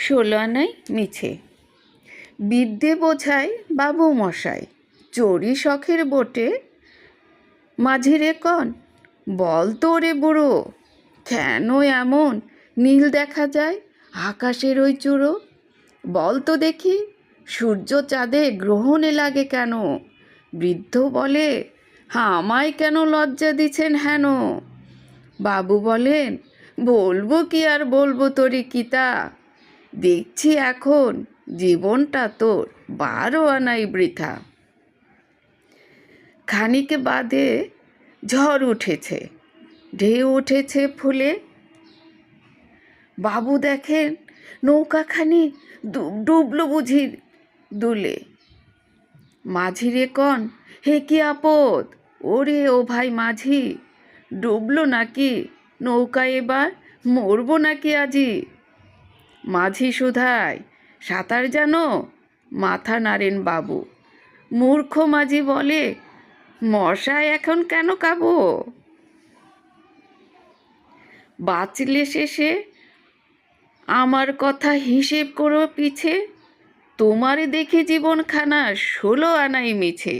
ষোলো আনাই মিছে। বিদ্যে বোঝায় বাবু মশাই, চড়ি শখের বোটে। মাঝিরে কন, বল তো রে বুড়ো, কেন এমন নীল দেখা যায় আকাশের ওই চূড়ো? বল তো দেখি, সূর্য চাঁদে গ্রহণে লাগে কেন? বৃদ্ধ বলে, আমায় কেন লজ্জা দিছেন হেন? বাবু বলেন, বলবো কি আর বলবো তোরে কিতা, দেখছি এখন জীবনটা তোর 12 আনাই বৃথা। খানিক বাদে ঝড় উঠেছে, ঢেউ উঠেছে ফুলে। বাবু দেখেন নৌকাখানি ডুবলো বুঝি দুলে। মাঝিরে কন, হে কি আপদ, ওরে ও ভাই মাঝি, ডুবলো নাকি নৌকা, এবার মরবো নাকি আজি? মাঝি শুধায়, সাঁতার জানো? মাথা নাড়েন বাবু। মূর্খ মাঝি বলে, মশায় এখন কেন কাবো? বাঁচলে শেষে আমার কথা হিসেব করো পিছে, তোমারে দেখে জীবনখানা 16 আনাই মিছে।